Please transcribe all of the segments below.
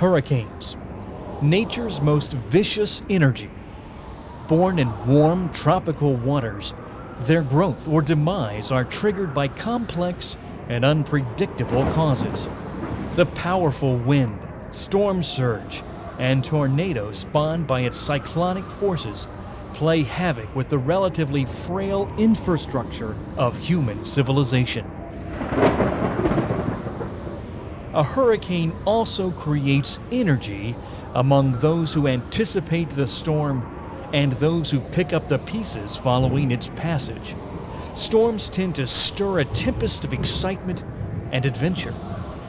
Hurricanes, nature's most vicious energy. Born in warm tropical waters, their growth or demise are triggered by complex and unpredictable causes. The powerful wind, storm surge, and tornadoes spawned by its cyclonic forces play havoc with the relatively frail infrastructure of human civilization. A hurricane also creates energy among those who anticipate the storm and those who pick up the pieces following its passage. Storms tend to stir a tempest of excitement and adventure,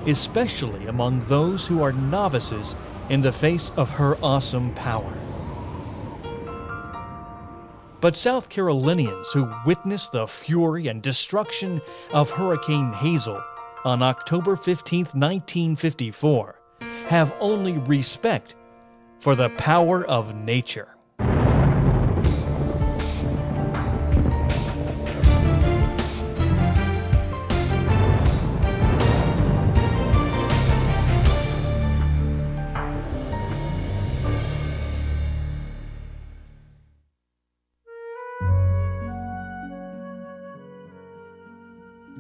especially among those who are novices in the face of her awesome power. But South Carolinians who witnessed the fury and destruction of Hurricane Hazel on October 15, 1954, have only respect for the power of nature.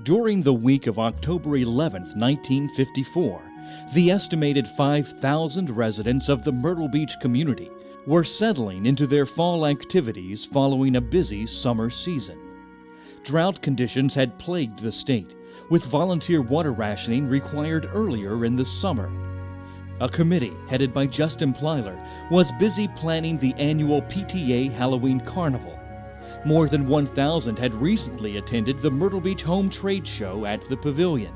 During the week of October 11, 1954, the estimated 5,000 residents of the Myrtle Beach community were settling into their fall activities following a busy summer season. Drought conditions had plagued the state, with volunteer water rationing required earlier in the summer. A committee headed by Justin Plyler was busy planning the annual PTA Halloween Carnival. More than 1,000 had recently attended the Myrtle Beach Home Trade Show at the Pavilion.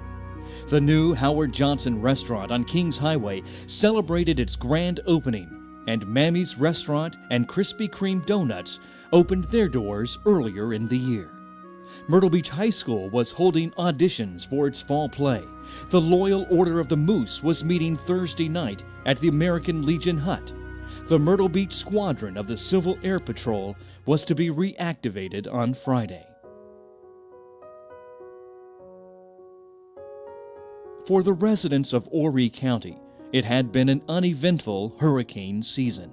The new Howard Johnson restaurant on Kings Highway celebrated its grand opening, and Mammy's Restaurant and Krispy Kreme Donuts opened their doors earlier in the year. Myrtle Beach High School was holding auditions for its fall play. The Loyal Order of the Moose was meeting Thursday night at the American Legion Hut. The Myrtle Beach Squadron of the Civil Air Patrol was to be reactivated on Friday. For the residents of Horry County, it had been an uneventful hurricane season.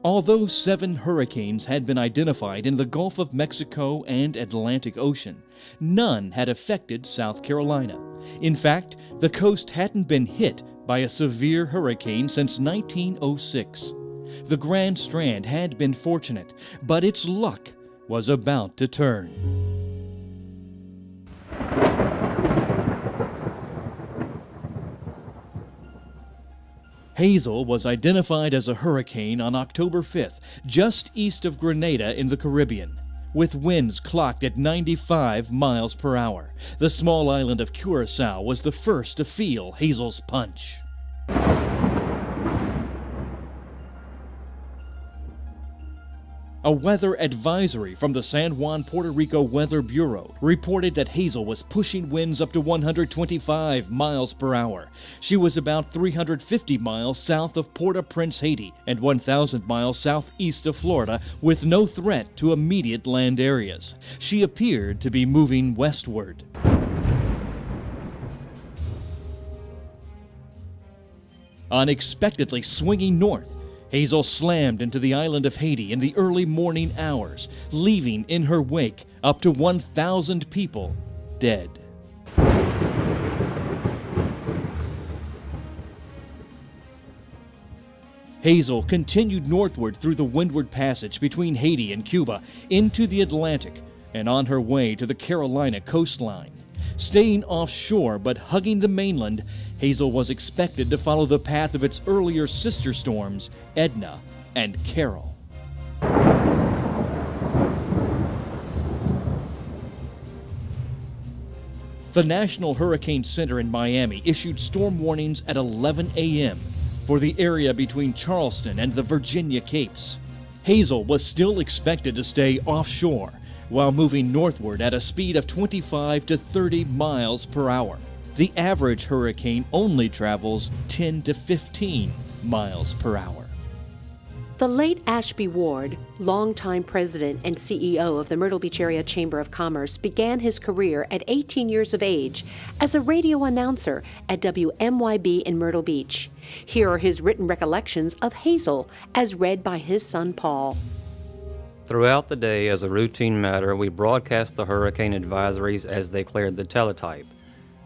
Although 7 hurricanes had been identified in the Gulf of Mexico and Atlantic Ocean, none had affected South Carolina. In fact, the coast hadn't been hit by a severe hurricane since 1906. The Grand Strand had been fortunate, but its luck was about to turn. Hazel was identified as a hurricane on October 5th, just east of Grenada in the Caribbean. With winds clocked at 95 miles per hour, the small island of Curacao was the first to feel Hazel's punch. A weather advisory from the San Juan, Puerto Rico Weather Bureau reported that Hazel was pushing winds up to 125 miles per hour. She was about 350 miles south of Port-au-Prince, Haiti, and 1,000 miles southeast of Florida, with no threat to immediate land areas. She appeared to be moving westward. Unexpectedly swinging north, Hazel slammed into the island of Haiti in the early morning hours, leaving in her wake up to 1,000 people dead. Hazel continued northward through the Windward Passage between Haiti and Cuba into the Atlantic and on her way to the Carolina coastline. Staying offshore but hugging the mainland, Hazel was expected to follow the path of its earlier sister storms, Edna and Carol. The National Hurricane Center in Miami issued storm warnings at 11 a.m. for the area between Charleston and the Virginia Capes. Hazel was still expected to stay offshore while moving northward at a speed of 25 to 30 miles per hour. The average hurricane only travels 10 to 15 miles per hour. The late Ashby Ward, longtime president and CEO of the Myrtle Beach Area Chamber of Commerce, began his career at 18 years of age as a radio announcer at WMYB in Myrtle Beach. Here are his written recollections of Hazel as read by his son Paul. Throughout the day, as a routine matter, we broadcast the hurricane advisories as they cleared the teletype,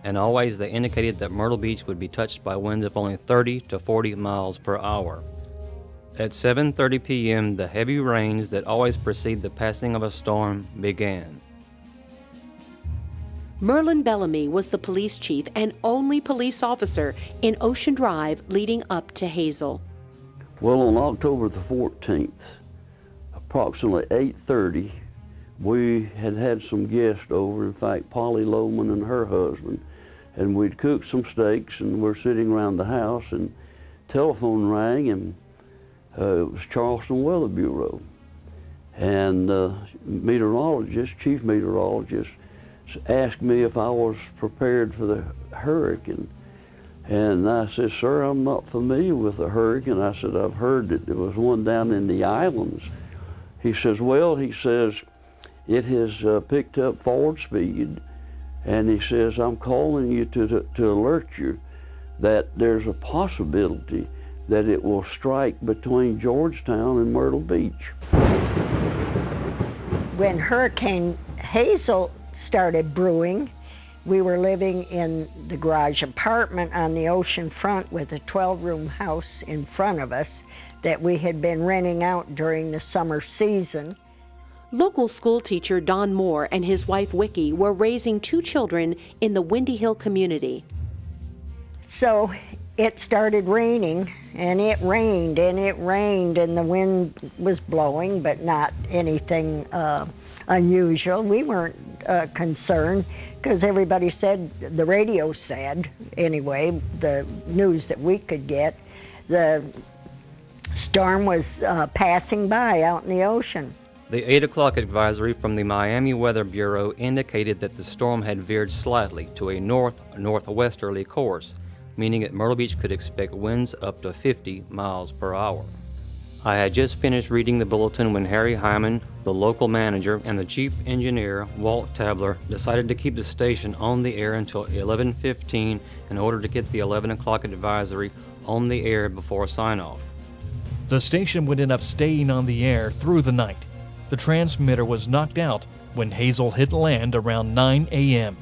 and always they indicated that Myrtle Beach would be touched by winds of only 30 to 40 miles per hour. At 7:30 p.m., the heavy rains that always precede the passing of a storm began. Merlin Bellamy was the police chief and only police officer in Ocean Drive leading up to Hazel. Well, on October the 14th, approximately 8:30, we had some guests over, in fact, Polly Lohman and her husband, and we'd cooked some steaks, and we're sitting around the house, and telephone rang, and it was Charleston Weather Bureau, and chief meteorologist, asked me if I was prepared for the hurricane. And I said, "Sir, I'm not familiar with the hurricane." I said, "I've heard that there was one down in the islands." He says, "Well," he says, "it has picked up forward speed," and he says, "I'm calling you to alert you that there's a possibility that it will strike between Georgetown and Myrtle Beach." When Hurricane Hazel started brewing, we were living in the garage apartment on the ocean front with a 12-room house in front of us that we had been renting out during the summer season. Local school teacher Don Moore and his wife Vicki were raising 2 children in the Windy Hill community. So it started raining, and it rained, and it rained, and the wind was blowing, but not anything unusual. We weren't concerned, because everybody said, the radio said, anyway, the news that we could get, the storm was passing by out in the ocean. The 8 o'clock advisory from the Miami Weather Bureau indicated that the storm had veered slightly to a north-northwesterly course, meaning that Myrtle Beach could expect winds up to 50 miles per hour. I had just finished reading the bulletin when Harry Hyman, the local manager, and the chief engineer, Walt Tabler, decided to keep the station on the air until 11:15 in order to get the 11 o'clock advisory on the air before sign-off. The station would end up staying on the air through the night. The transmitter was knocked out when Hazel hit land around 9 a.m.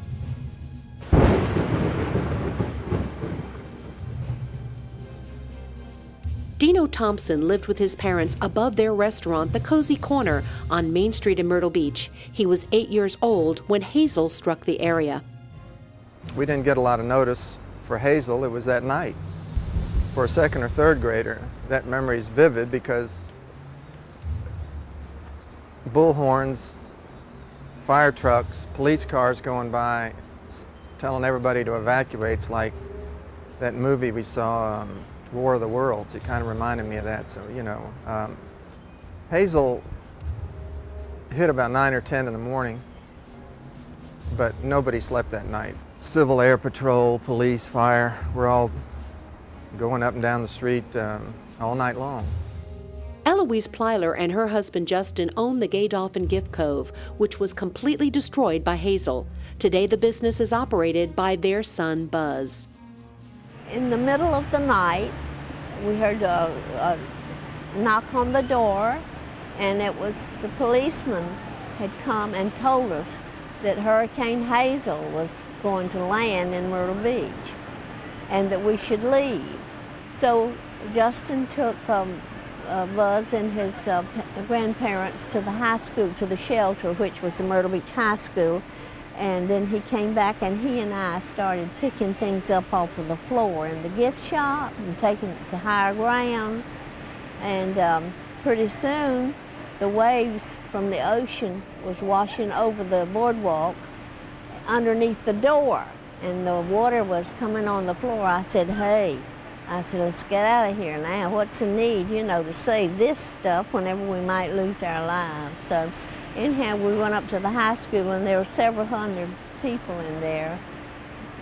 Dino Thompson lived with his parents above their restaurant, the Cozy Corner, on Main Street in Myrtle Beach. He was 8 years old when Hazel struck the area. We didn't get a lot of notice for Hazel. It was that night. For a second or third grader, that memory is vivid because bullhorns, fire trucks, police cars going by, telling everybody to evacuate. It's like that movie we saw, War of the Worlds. It kind of reminded me of that. So, you know, Hazel hit about 9 or 10 in the morning, but nobody slept that night. Civil Air Patrol, police, fire, we're all going up and down the street all night long. Eloise Plyler and her husband Justin own the Gay Dolphin Gift Cove, which was completely destroyed by Hazel. Today the business is operated by their son Buzz. In the middle of the night, we heard a knock on the door, and it was the policeman had come and told us that Hurricane Hazel was going to land in Myrtle Beach and that we should leave. So Justin took Buzz and his grandparents to the high school, to the shelter, which was the Myrtle Beach High School. And then he came back and he and I started picking things up off of the floor in the gift shop and taking it to higher ground. And pretty soon the waves from the ocean was washing over the boardwalk underneath the door. And the water was coming on the floor. I said, "Hey," I said, "let's get out of here now. What's the need, you know, to save this stuff whenever we might lose our lives?" So anyhow, we went up to the high school, and there were several hundred people in there,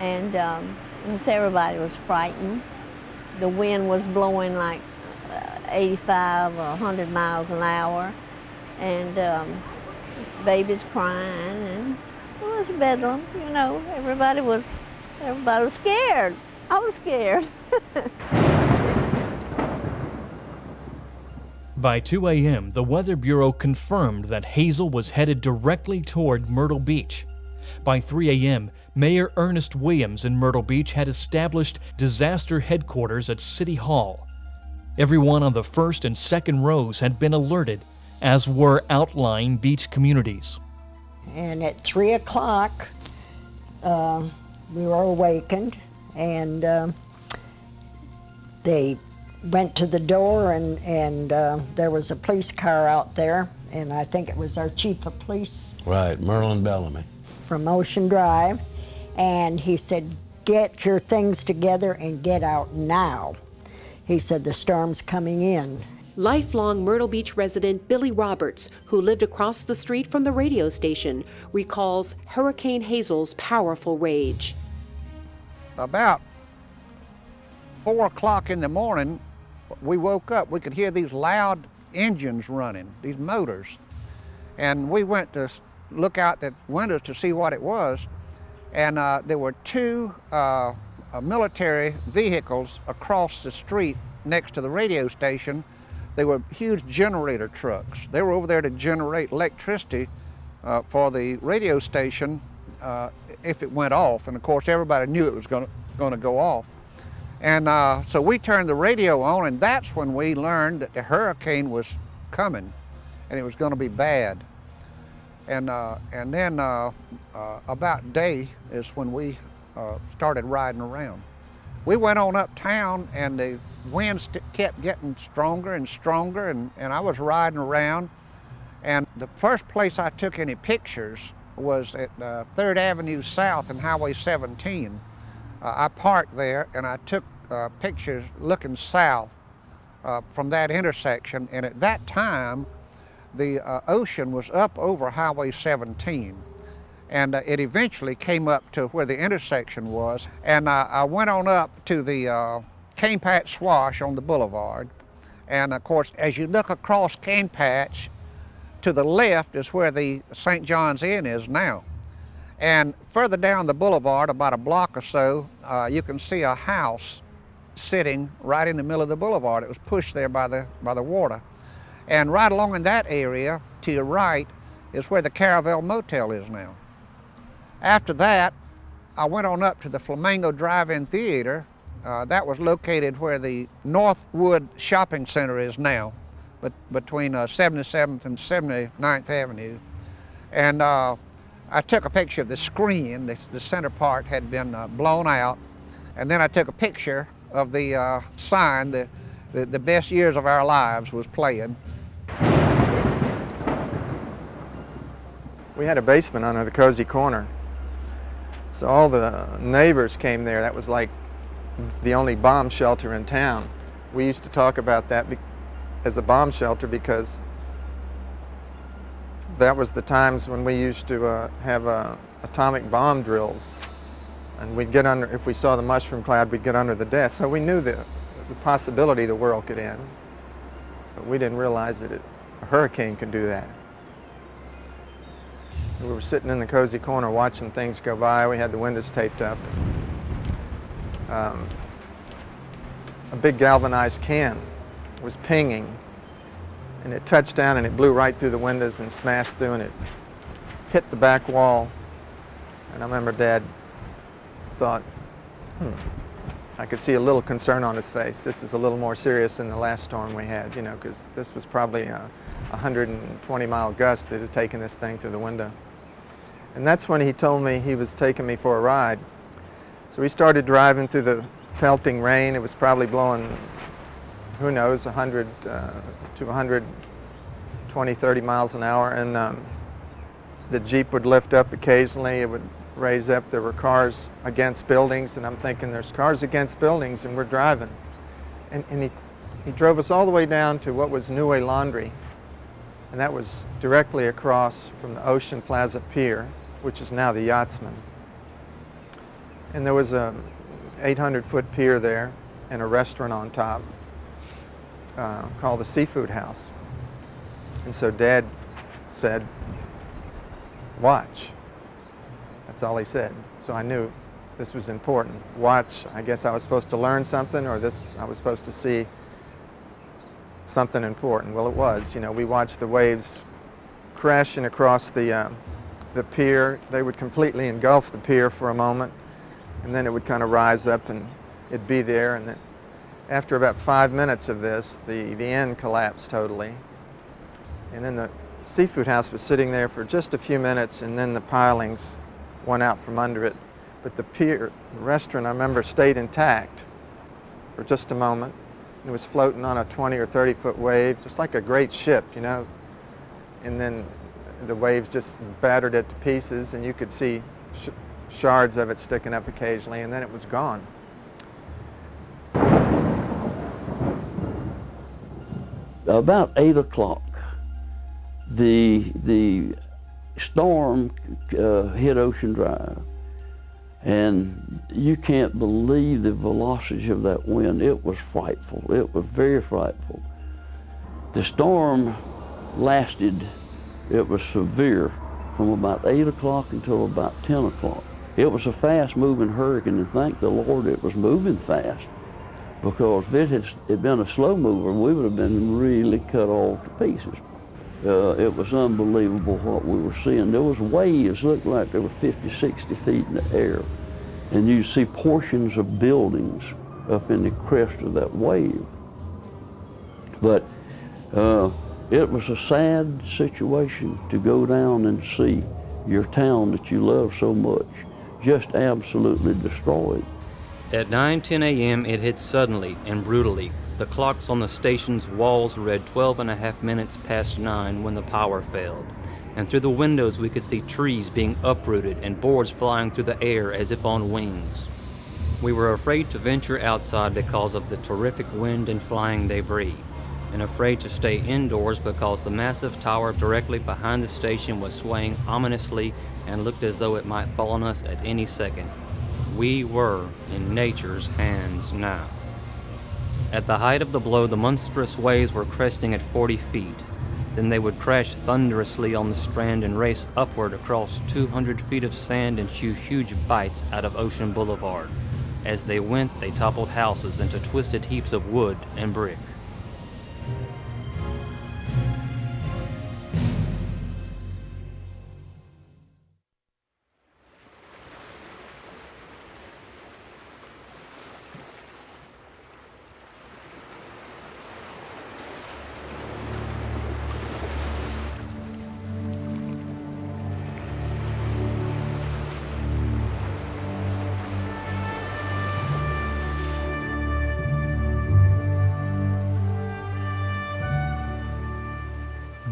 and everybody was frightened. The wind was blowing like 85 or 100 miles an hour, and babies crying, and it was bedlam, you know. Everybody was scared. I was scared. By 2 a.m., the Weather Bureau confirmed that Hazel was headed directly toward Myrtle Beach. By 3 a.m., Mayor Ernest Williams in Myrtle Beach had established disaster headquarters at City Hall. Everyone on the first and second rows had been alerted, as were outlying beach communities. And at 3 o'clock, we were awakened, and they went to the door, and there was a police car out there, and I think it was our chief of police. Right, Merlin Bellamy. From Ocean Drive, and he said, "Get your things together and get out now." He said, "The storm's coming in." Lifelong Myrtle Beach resident Billy Roberts, who lived across the street from the radio station, recalls Hurricane Hazel's powerful rage. About 4 o'clock in the morning, we woke up. We could hear these loud engines running, these motors. And we went to look out the windows to see what it was. And there were two military vehicles across the street next to the radio station. They were huge generator trucks. They were over there to generate electricity for the radio station if it went off. And of course, everybody knew it was going to go off. And so we turned the radio on, and that's when we learned that the hurricane was coming, and it was going to be bad. And then about day is when we started riding around. We went on uptown, and the winds kept getting stronger and stronger, and I was riding around. And the first place I took any pictures was at 3rd Avenue South and Highway 17. I parked there, and I took pictures looking south from that intersection. And at that time, the ocean was up over Highway 17. And it eventually came up to where the intersection was. And I went on up to the Cane Patch Swash on the boulevard. And of course, as you look across Cane Patch, to the left is where the St. John's Inn is now. And further down the boulevard, about a block or so, you can see a house sitting right in the middle of the boulevard. It was pushed there by the water. And right along in that area, to your right, is where the Caravel Motel is now. After that, I went on up to the Flamingo Drive-In Theater. That was located where the Northwood Shopping Center is now, but between 77th and 79th Avenue. And I took a picture of the screen. The center part had been blown out. And then I took a picture of the sign, the best years of our lives was playing. We had a basement under the Cozy Corner. So all the neighbors came there. That was like the only bomb shelter in town. We used to talk about that as a bomb shelter because that was the times when we used to have atomic bomb drills. And we'd get under, if we saw the mushroom cloud, we'd get under the desk. So we knew the possibility the world could end. But we didn't realize that a hurricane could do that. We were sitting in the Cozy Corner watching things go by. We had the windows taped up. A big galvanized can was pinging, and it touched down and it blew right through the windows and smashed through, and it hit the back wall. And I remember Dad thought, I could see a little concern on his face. This is a little more serious than the last storm we had, you know, because this was probably a 120-mile gust that had taken this thing through the window. And that's when he told me he was taking me for a ride. So we started driving through the pelting rain. It was probably blowing, who knows, 100 to 120, 30 miles an hour. And the Jeep would lift up occasionally. It would raise up. There were cars against buildings, and I'm thinking there's cars against buildings, and we're driving. And he drove us all the way down to what was Neway Laundry, and that was directly across from the Ocean Plaza Pier, which is now the Yachtsman. And there was a 800-foot pier there and a restaurant on top. called the Seafood House. And so Dad said, watch. That's all he said. So I knew this was important. Watch, I guess I was supposed to learn something, or I was supposed to see something important. Well, it was. You know, we watched the waves crashing across the pier. They would completely engulf the pier for a moment, and then it would kind of rise up and it'd be there. And then after about 5 minutes of this, the end collapsed totally. And then the Seafood House was sitting there for just a few minutes, and then the pilings went out from under it. But the pier, the restaurant, I remember, stayed intact for just a moment. It was floating on a 20 or 30-foot wave, just like a great ship, you know. And then the waves just battered it to pieces, and you could see shards of it sticking up occasionally, and then it was gone. About 8 o'clock, the storm hit Ocean Drive, and you can't believe the velocity of that wind. It was frightful. It was very frightful. The storm lasted, it was severe, from about 8 o'clock until about 10 o'clock. It was a fast-moving hurricane, and thank the Lord it was moving fast, because if it had been a slow mover, we would have been really cut all to pieces. It was unbelievable what we were seeing. There was waves, looked like they were 50, 60 feet in the air. And you see portions of buildings up in the crest of that wave. But it was a sad situation to go down and see your town that you love so much just absolutely destroyed. At 9:10 a.m., it hit suddenly and brutally. The clocks on the station's walls read 12.5 minutes past 9 when the power failed, and through the windows we could see trees being uprooted and boards flying through the air as if on wings. We were afraid to venture outside because of the terrific wind and flying debris, and afraid to stay indoors because the massive tower directly behind the station was swaying ominously and looked as though it might fall on us at any second. We were in nature's hands now. At the height of the blow, the monstrous waves were cresting at 40 feet. Then they would crash thunderously on the Strand and race upward across 200 feet of sand and chew huge bites out of Ocean Boulevard. As they went, they toppled houses into twisted heaps of wood and brick.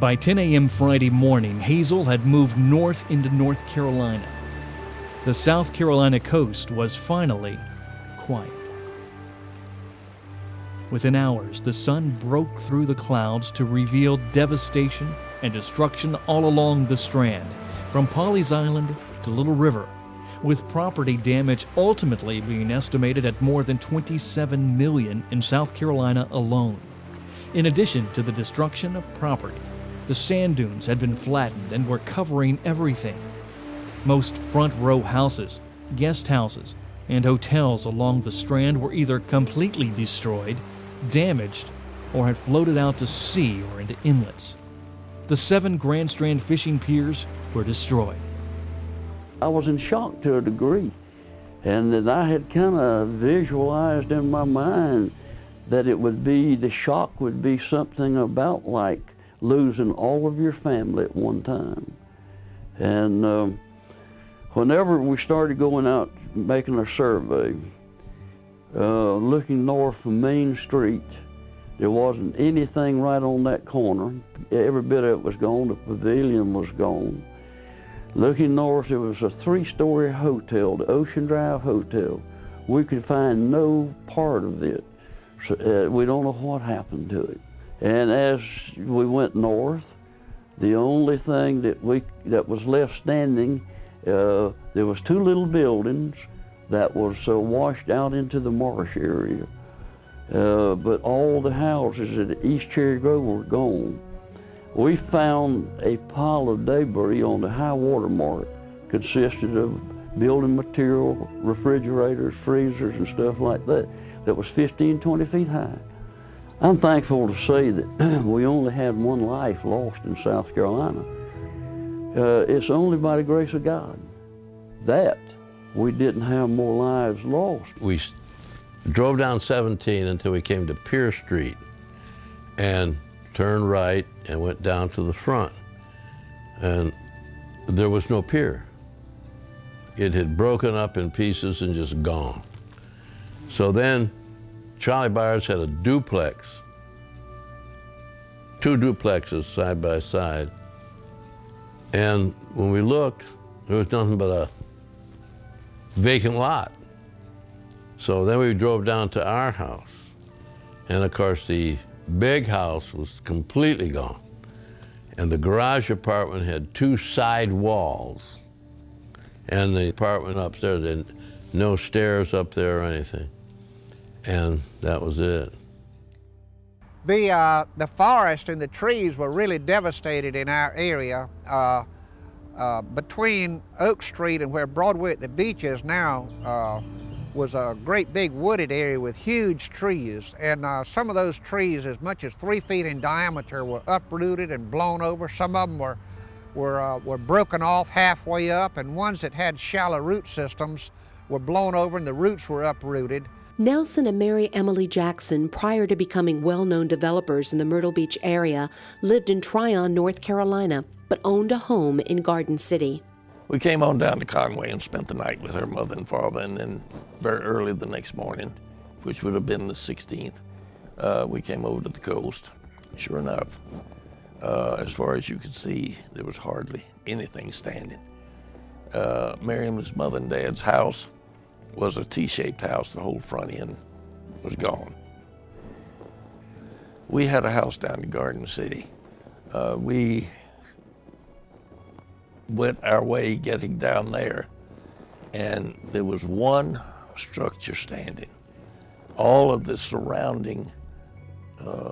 By 10 a.m. Friday morning, Hazel had moved north into North Carolina. The South Carolina coast was finally quiet. Within hours, the sun broke through the clouds to reveal devastation and destruction all along the Strand, from Pawleys Island to Little River, with property damage ultimately being estimated at more than $27 million in South Carolina alone. In addition to the destruction of property, the sand dunes had been flattened and were covering everything. Most front row houses, guest houses, and hotels along the Strand were either completely destroyed, damaged, or had floated out to sea or into inlets. The 7 Grand Strand fishing piers were destroyed. I was in shock to a degree, and that I had kind of visualized in my mind that it would be, the shock would be something about like losing all of your family at one time. And whenever we started going out making our survey, looking north from Main Street, there wasn't anything right on that corner. Every bit of it was gone. The pavilion was gone. Looking north, there was a 3-story hotel, the Ocean Drive Hotel. We could find no part of it. So, we don't know what happened to it. And as we went north, the only thing that was left standing, there was 2 little buildings that was washed out into the marsh area. but all the houses at East Cherry Grove were gone. We found a pile of debris on the high water mark, consisted of building material, refrigerators, freezers, and stuff like that, that was 15, 20 feet high. I'm thankful to say that we only had one life lost in South Carolina. It's only by the grace of God that we didn't have more lives lost. We drove down 17 until we came to Pierce Street and turned right and went down to the front. And there was no pier. It had broken up in pieces and just gone. So then Charlie Byers had a duplex, 2 duplexes side by side. And when we looked, there was nothing but a vacant lot. So then we drove down to our house. And of course the big house was completely gone. And the garage apartment had 2 side walls. And the apartment upstairs, had no stairs up there or anything. And that was it. The forest and the trees were really devastated in our area. Between Oak Street and where Broadway at the beach is now was a great big wooded area with huge trees. And some of those trees, as much as 3 feet in diameter, were uprooted and blown over. Some of them were broken off halfway up, and ones that had shallow root systems were blown over and the roots were uprooted. Nelson and Mary Emily Jackson, prior to becoming well-known developers in the Myrtle Beach area, lived in Tryon, North Carolina, but owned a home in Garden City. We came on down to Conway and spent the night with her mother and father, and then very early the next morning, which would have been the 16th, we came over to the coast. Sure enough, as far as you could see, there was hardly anything standing. Miriam's mother and dad's house was a T-shaped house. The whole front end was gone. We had a house down in Garden City. We went our way getting down there, and there was one structure standing. All of the surrounding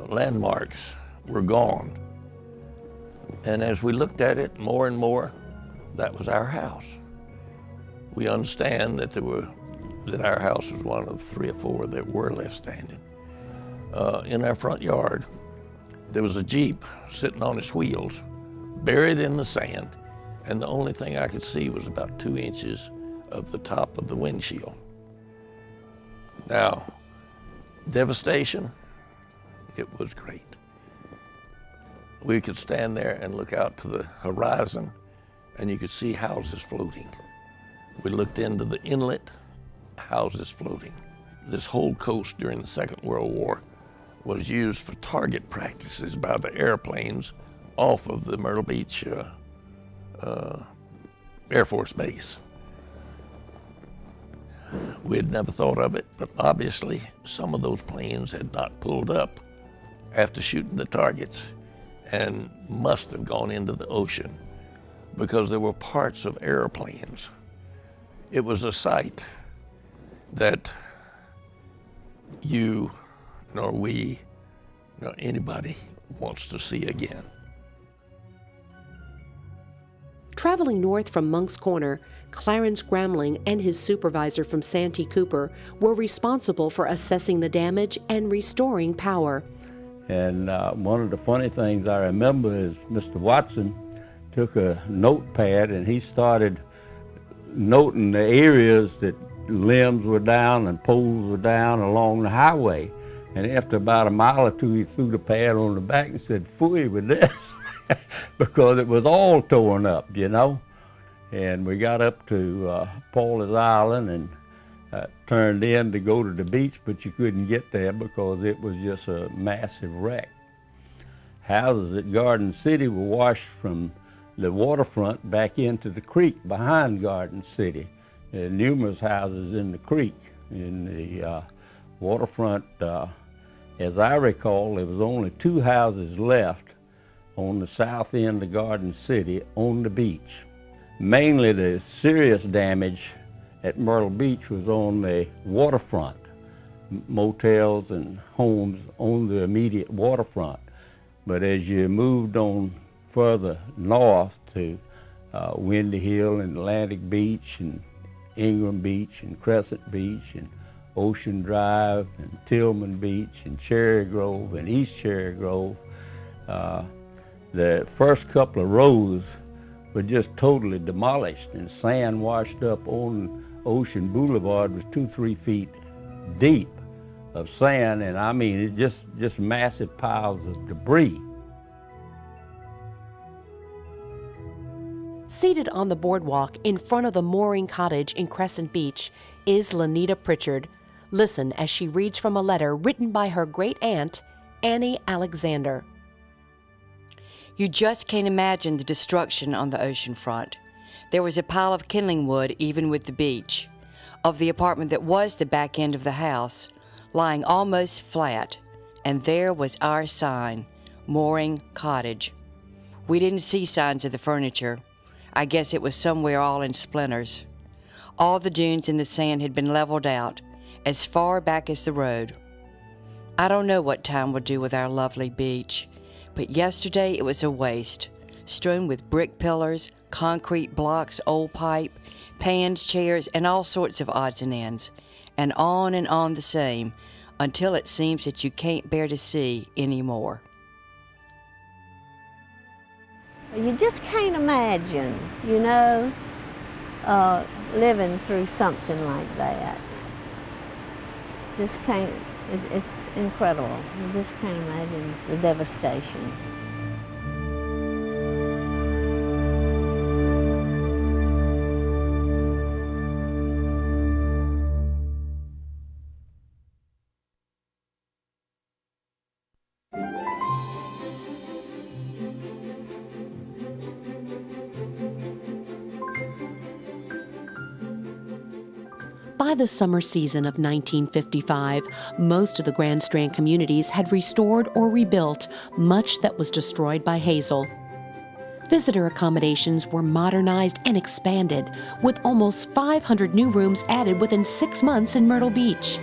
landmarks were gone. And as we looked at it more and more, that was our house. We understand that our house was one of 3 or 4 that were left standing. In our front yard, there was a Jeep sitting on its wheels, buried in the sand, and the only thing I could see was about 2 inches of the top of the windshield. Now, devastation, it was great. We could stand there and look out to the horizon, and you could see houses floating. We looked into the inlet, houses floating. This whole coast during the Second World War was used for target practices by the airplanes off of the Myrtle Beach Air Force Base. We had never thought of it, but obviously some of those planes had not pulled up after shooting the targets and must have gone into the ocean because there were parts of airplanes. It was a sight that you, nor we, nor anybody wants to see again. Traveling north from Monk's Corner, Clarence Gramling and his supervisor from Santee Cooper were responsible for assessing the damage and restoring power. And one of the funny things I remember is Mr. Watson took a notepad and he started noting the areas that limbs were down and poles were down along the highway. And after about a mile or 2, he threw the pad on the back and said, "Phooey with this," because it was all torn up, you know. And we got up to Paul's Island and turned in to go to the beach, but you couldn't get there because it was just a massive wreck. Houses at Garden City were washed from the waterfront back into the creek behind Garden City. There are numerous houses in the creek. In the waterfront, as I recall, there was only 2 houses left on the south end of Garden City on the beach. Mainly the serious damage at Myrtle Beach was on the waterfront. motels and homes on the immediate waterfront. But as you moved on further north to Windy Hill and Atlantic Beach and Ingram Beach and Crescent Beach and Ocean Drive and Tillman Beach and Cherry Grove and East Cherry Grove, the first couple of rows were just totally demolished, and sand washed up on Ocean Boulevard was 2-3 feet deep of sand, and I mean it just massive piles of debris. Seated on the boardwalk in front of the mooring cottage in Crescent Beach is Lanita Pritchard. Listen as she reads from a letter written by her great-aunt, Annie Alexander. You just can't imagine the destruction on the ocean front. There was a pile of kindling wood even with the beach, of the apartment that was the back end of the house, lying almost flat, and there was our sign, Mooring Cottage. We didn't see signs of the furniture. I guess it was somewhere all in splinters. All the dunes in the sand had been leveled out, as far back as the road. I don't know what time will do with our lovely beach, but yesterday it was a waste, strewn with brick pillars, concrete blocks, old pipe, pans, chairs, and all sorts of odds and ends, and on the same, until it seems that you can't bear to see anymore. You just can't imagine, you know, living through something like that. Just can't, it's incredible. You just can't imagine the devastation. By the summer season of 1955, most of the Grand Strand communities had restored or rebuilt much that was destroyed by Hazel. Visitor accommodations were modernized and expanded, with almost 500 new rooms added within 6 months in Myrtle Beach.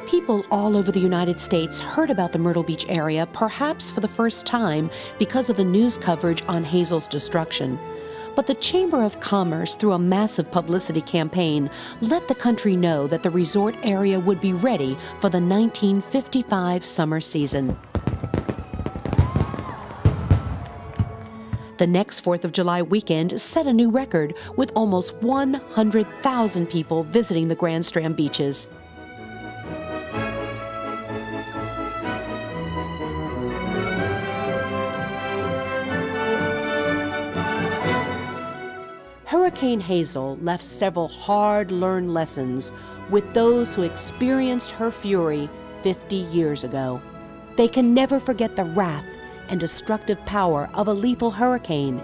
People all over the United States heard about the Myrtle Beach area perhaps for the first time because of the news coverage on Hazel's destruction. But the Chamber of Commerce, through a massive publicity campaign, let the country know that the resort area would be ready for the 1955 summer season. The next 4th of July weekend set a new record, with almost 100,000 people visiting the Grand Strand beaches. Hurricane Hazel left several hard-learned lessons with those who experienced her fury 50 years ago. They can never forget the wrath and destructive power of a lethal hurricane.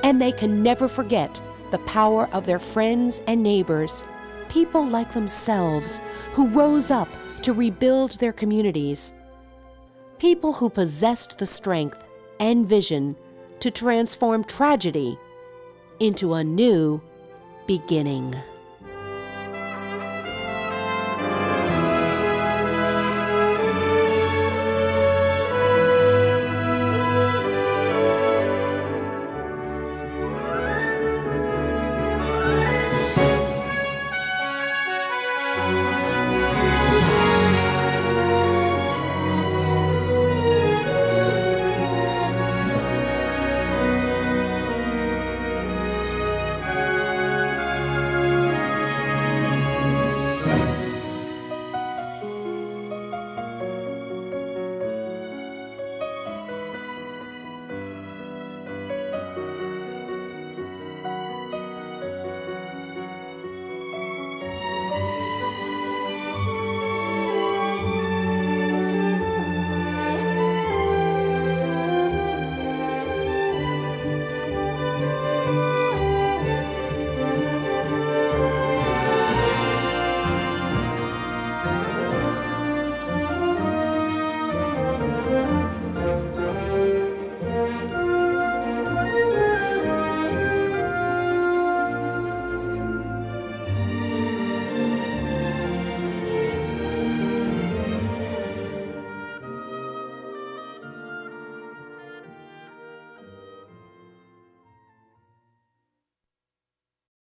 And they can never forget the power of their friends and neighbors, people like themselves who rose up to rebuild their communities, people who possessed the strength and vision to transform tragedy into a new beginning.